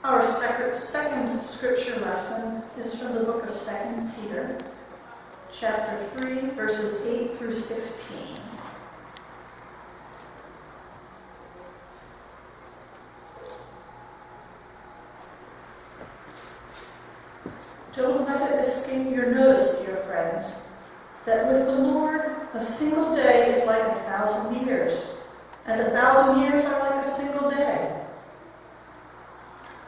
Our second scripture lesson is from the book of 2 Peter, chapter 3, verses 8 through 16. Don't let it escape your notice, dear friends, that with the Lord a single day is like 1,000 years, and 1,000 years are like a single day.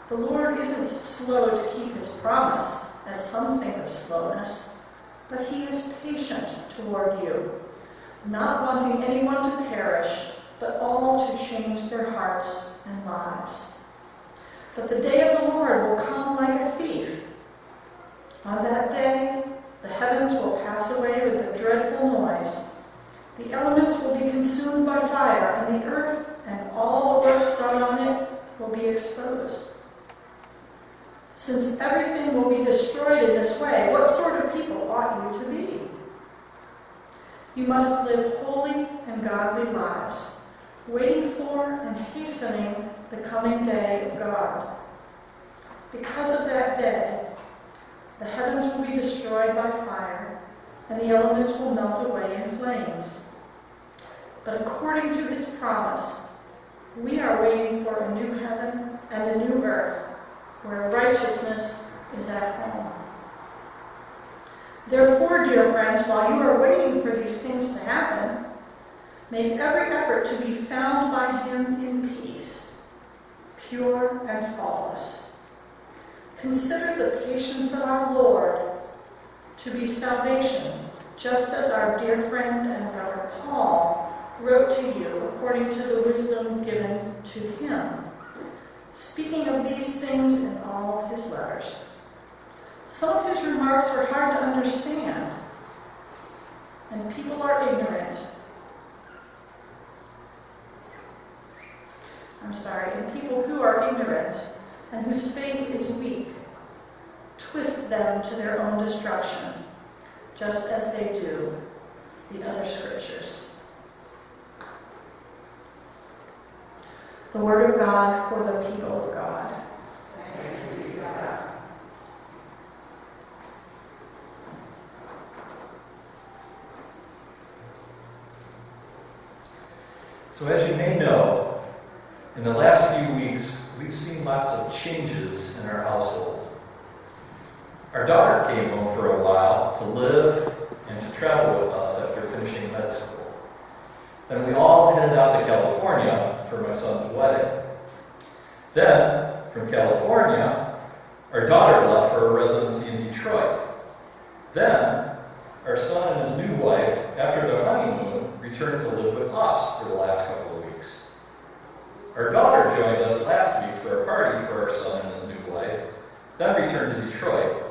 The Lord isn't slow to keep his promise, as some think of slowness, but he is patient toward you, not wanting anyone to perish, but all to change their hearts and lives. But the day of the Lord will come like a thief. On that day, the heavens will pass away with a dreadful noise. The elements will be consumed by fire, and the earth and all the works done on it will be exposed. Since everything will be destroyed in this way, what sort of people ought you to be? You must live holy and godly lives, waiting for and hastening the coming day of God. Because of that day, the heavens will be destroyed by fire, and the elements will melt away in flames. But according to his promise, we are waiting for a new heaven and a new earth, where righteousness is at home. Therefore, dear friends, while you are waiting for these things to happen, make every effort to be found by him in peace, pure and faultless. Consider the patience of our Lord to be salvation, just as our dear friend and brother Paul wrote to you according to the wisdom given to him, speaking of these things in all his letters. Some of his remarks are hard to understand, and people are ignorant. And people who are ignorant and whose faith is weak twist them to their own destruction, just as they do the other scriptures. The word of God for the people of God. Thanks be to God. So as you may know, in the last few weeks, we've seen lots of changes in our household. Our daughter came home for a while to live and to travel with us after finishing med school. Then we all headed out to California for my son's wedding. Then, from California, our daughter left for a residency in Detroit. Then, our son and his new wife, after their honeymoon, returned to live with us for the last couple of weeks. Our daughter joined us last week for a party for our son and his new wife, then returned to Detroit.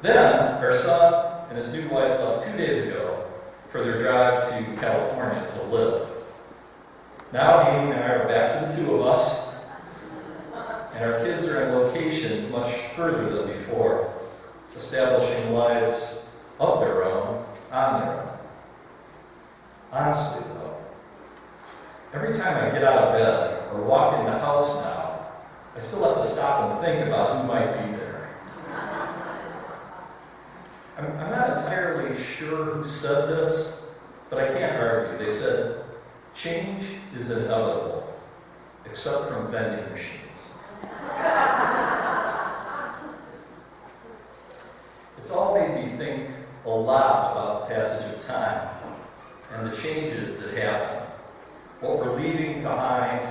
Then, our son and his new wife left 2 days ago for their drive to California to live. Now, Amy and I are back to the two of us, and our kids are in locations much further than before, establishing lives of their own, on their own. Honestly, though, every time I get out of bed or walk in the house now, I still have to stop and think about who might be there. I'm not entirely sure who said this, but I can't argue. They said, change is inevitable, except from vending machines. It's all made me think a lot about the passage of time and the changes that happen, what we're leaving behind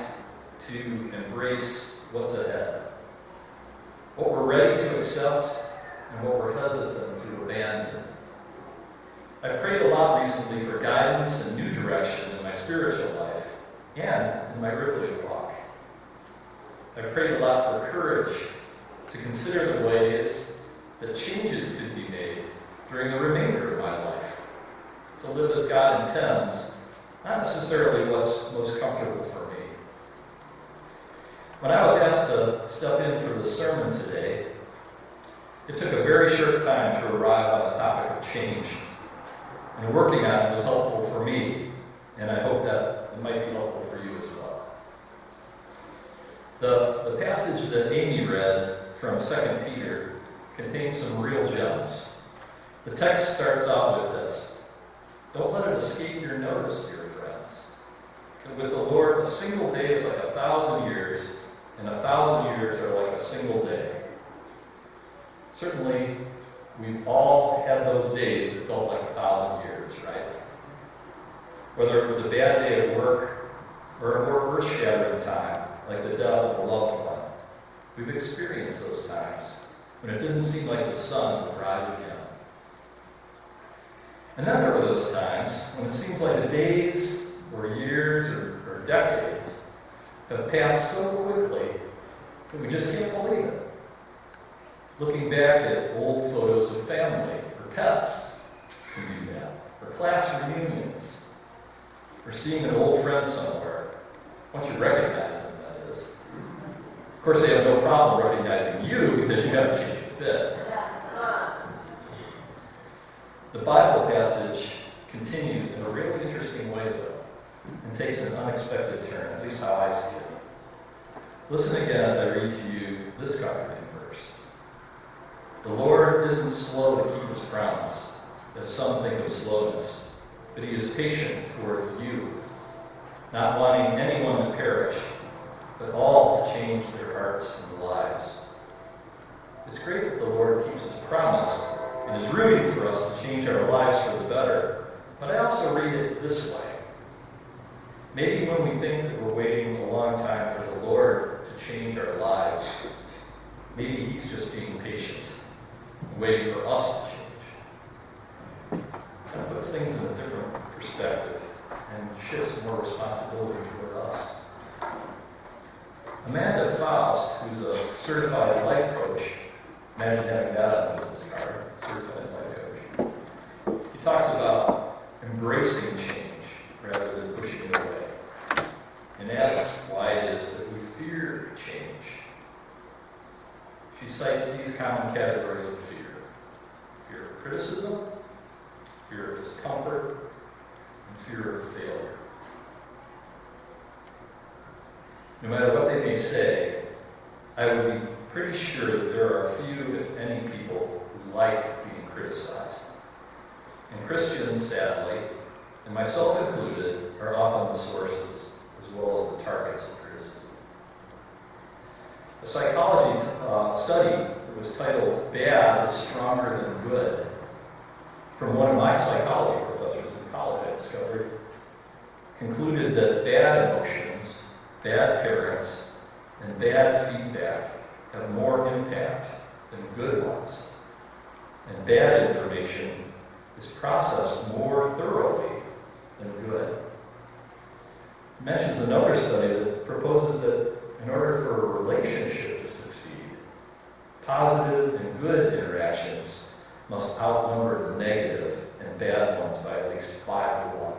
to embrace what's ahead, what we're ready to accept and what we're hesitant to abandon. I've prayed a lot recently for guidance and new direction in my spiritual life and in my earthly walk. I've prayed a lot for courage to consider the ways that changes could be made during the remainder of my life, to live as God intends, not necessarily what's most comfortable for me. When I was asked to step in for the sermon today, it took a very short time to arrive on the topic of change. And working on it was helpful for me, and I hope that it might be helpful for you as well. The passage that Amy read from 2 Peter contains some real gems. The text starts out with this: "Don't let it escape your notice, dear friends, that with the Lord a single day is like 1,000 years, and 1,000 years are like a single day." Certainly, we've all had those days that felt like 1,000 years, right? Whether it was a bad day at work or a more earth-shattering time, like the death of a loved one, we've experienced those times when it didn't seem like the sun would rise again. And then there were those times when it seems like the days or years or decades have passed so quickly that we just can't believe it. Looking back at old photos of family or pets can do that, or class reunions, or seeing an old friend somewhere. Once you recognize them, that is. Of course, they have no problem recognizing you because you haven't changed a bit. The Bible passage continues in a really interesting way, though, and takes an unexpected turn, at least how I see it. Listen again as I read to you this comforting verse. "The Lord isn't slow to keep his promise, as some think of slowness, but he is patient towards you, not wanting anyone to perish, but all to change their hearts and lives." It's great that the Lord keeps his promise and is rooting for us to change our lives for the better, but I also read it this way. Maybe when we think that we're waiting a long time for the Lord to change our lives, maybe he's just being patient and waiting for us to change. That puts things in a different perspective and shifts more responsibility toward us. Amanda Faust, who's a certified life coach, imagine having that on a business card, certified life coach. He talks about embracing change rather than pushing it away, and asks why it is that we fear change. She cites these common categories of fear: fear of criticism, fear of discomfort, and fear of failure. No matter what they may say, I would be pretty sure that there are few, if any, people who like being criticized. And Christians, sadly, and myself included, are often the sources as well as the targets of criticism. A psychology study that was titled "Bad is Stronger Than Good" from one of my psychology professors in college, I discovered, concluded that bad emotions, bad parents, and bad feedback have more impact than good ones. And bad information is processed more thoroughly than good. It mentions another study that proposes that in order for a relationship to succeed, positive and good interactions must outnumber the negative and bad ones by at least 5 to 1.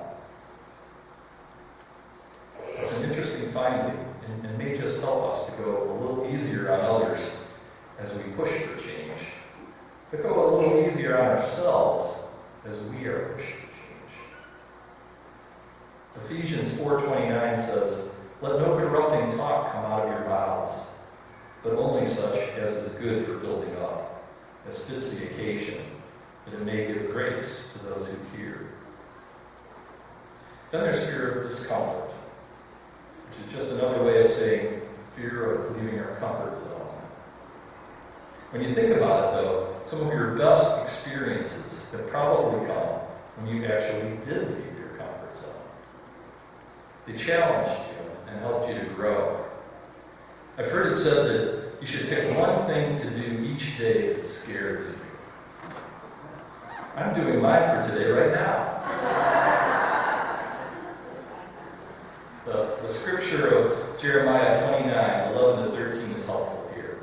It's an interesting finding, and may just help us to go a little easier on others as we push for change, but go a little easier on ourselves as we are pushed for change. Ephesians 4:29 says, "Let no corrupting talk come out of your mouths, but only such as is good for building up, as fits the occasion, that it may give grace to those who hear." Then there's fear of discomfort, which is just another way of saying fear of leaving our comfort zone. When you think about it, though, some of your best experiences have probably come when you actually did leave your comfort zone. They challenged you and helped you to grow. I've heard it said that you should pick one thing to do each day that scares you. I'm doing mine for today right now. The scripture of Jeremiah 29:11-13 is helpful here.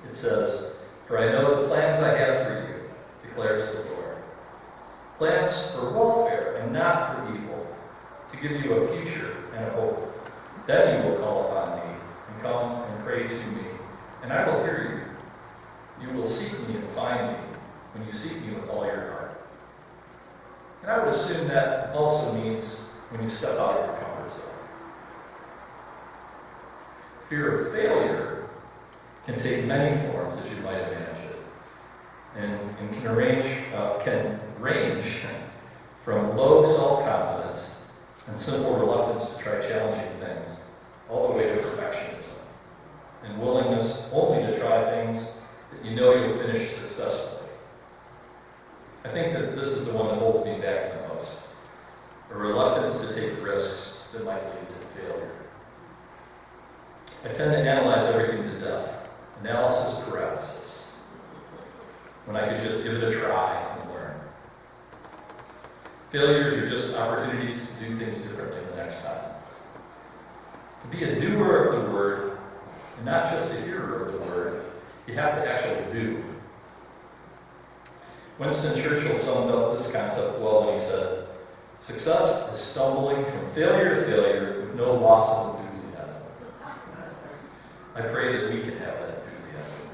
It says, "For I know the plans I have for you, declares the Lord. Plans for welfare and not for evil, to give you a future and a hope. Then you will call upon me and come and pray to me, and I will hear you. You will seek me and find me when you seek me with all your heart." And I would assume that also means when you step out of your comfort zone. Fear of failure can take many forms, as you might imagine, and can range from low self-confidence and simple reluctance to try challenging things, all the way to perfectionism and willingness only to try things that you know you'll finish successfully. I think that this is the one that holds me back the most, a reluctance to take risks that might lead to failure. I tend to analyze everything to death, analysis paralysis, when I could just give it a try and learn. Failures are just opportunities to do things differently the next time. To be a doer of the word, and not just a hearer of the word, you have to actually do. Winston Churchill summed up this concept well when he said, "Success is stumbling from failure to failure with no loss of enthusiasm." I pray that we can have that enthusiasm.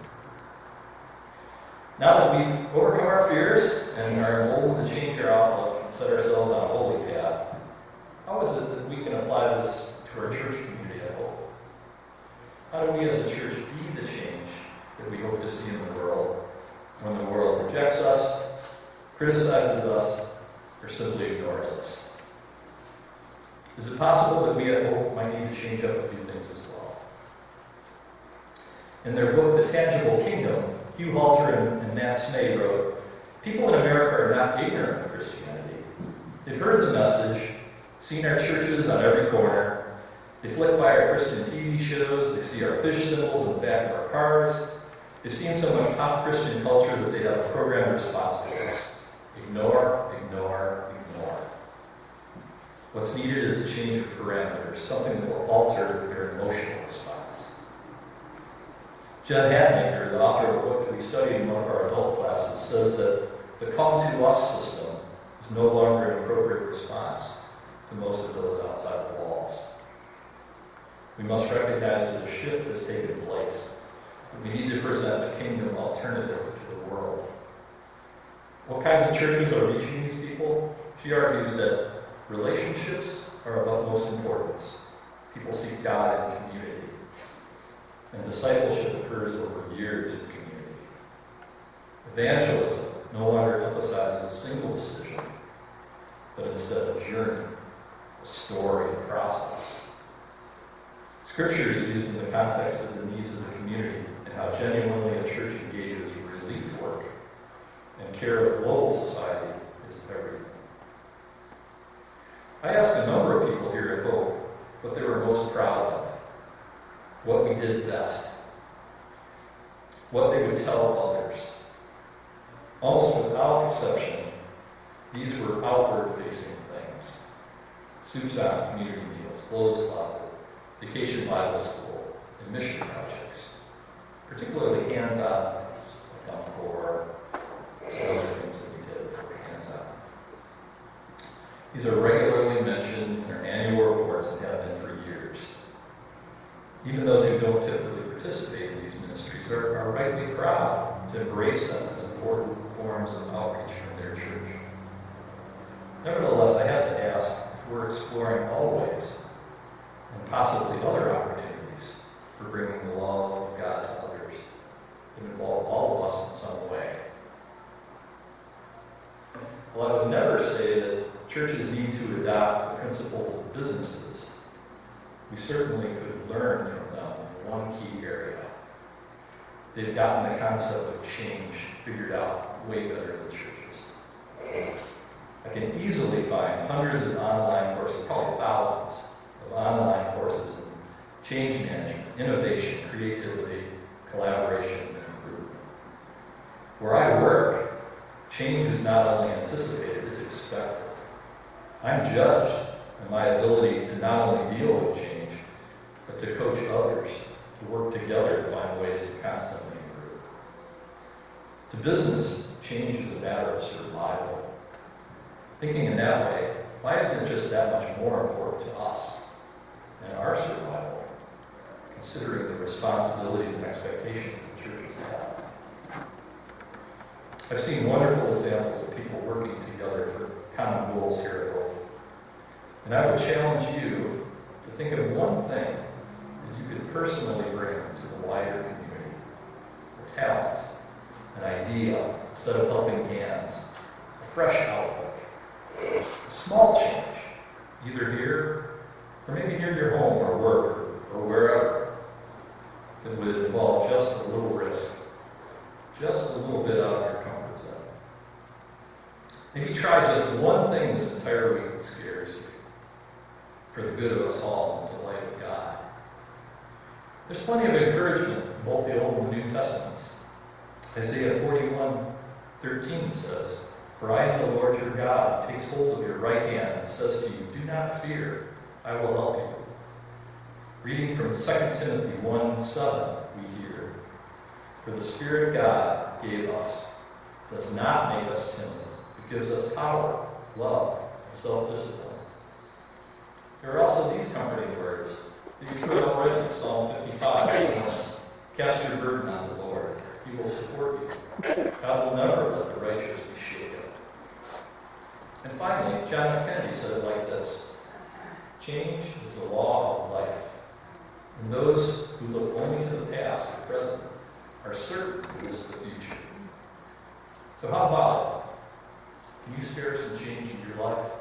Now that we've overcome our fears and are emboldened to change our outlook and set ourselves on a holy path, how is it that we can apply this to our church community at Hope? How do we as a church be the change that we hope to see in the world when the world rejects us, criticizes us, or simply ignores us? Is it possible that we at Hope might need to change up a few things as well? In their book, The Tangible Kingdom, Hugh Halter and Matt Snay wrote, "People in America are not ignorant of Christianity. They've heard the message, seen our churches on every corner. They flick by our Christian TV shows. They see our fish symbols in the back of our cars. They've seen so much pop Christian culture that they have a programmed response to us. Ignore, ignore, ignore. What's needed is a change of parameters, something that will alter their emotional response." Jen Hatmaker, the author of a book that we studied in one of our adult classes, says that the come to us system is no longer an appropriate response to most of those outside the walls. We must recognize that a shift has taken place. We need to present a kingdom alternative to the world. What kinds of churches are reaching these people? She argues that relationships are of utmost importance. People seek God in community. And discipleship occurs over years in community. Evangelism no longer emphasizes a single decision, but instead a journey, a story, a process. Scripture is used in the context of the needs of the community and how genuinely a church engages relief work and care of global society is everything. I asked a number of people here at Hope what they were most proud of, what we did best, what they would tell others. Almost without exception, these were outward-facing things. Soups on community meals, clothes closet, vacation Bible school, and mission projects. Particularly hands-on things, like Encore, other things that we did that were hands-on. These are regularly mentioned in our annual reports and have been for years. Even those who don't typically participate in these ministries are rightly proud to embrace them as important forms of outreach from their church. Nevertheless, I have to ask if we're exploring all ways and possibly other opportunities for bringing the love of God to others that involve all of us in some way. Well, I would never say that churches need to adopt the principles of businesses. We certainly could learn from them in one key area. They've gotten the concept of change figured out way better than churches. I can easily find hundreds of online courses, probably thousands of online courses in change management, innovation, creativity, collaboration, and improvement. Where I work, change is not only anticipated, it's expected. I'm judged on my ability to not only deal with change, but to coach others, to work together to find ways to constantly improve. To business, change is a matter of survival. Thinking in that way, why isn't it just that much more important to us and our survival, considering the responsibilities and expectations that churches have? I've seen wonderful examples of people working together for common goals here at Hope. And I would challenge you to think of one thing that you could personally bring to the wider community. A talent, an idea, a set of helping hands, a fresh outlook, a small change, either here or maybe near your home or work or wherever, that would involve just a little risk, just a little bit out of your comfort zone. Maybe try just one thing this entire week that scares you, for the good of us all and the delight of God. There's plenty of encouragement in both the Old and New Testaments. Isaiah 41:13 says, "For I am the Lord your God, who takes hold of your right hand and says to you, 'Do not fear, I will help you.'" Reading from 2 Timothy 1:7, we hear, "For the Spirit of God gave us, does not make us timid, but gives us power, love, and self-discipline." There are also these comforting words that you've heard already, Psalm 55. "Cast your burden on the Lord. He will support you. God will never let the righteous be shaken." And finally, John F. Kennedy said it like this: "Change is the law of life. And those who look only to the past or present are certain to miss the future." So how about it? Can you spare some change in your life?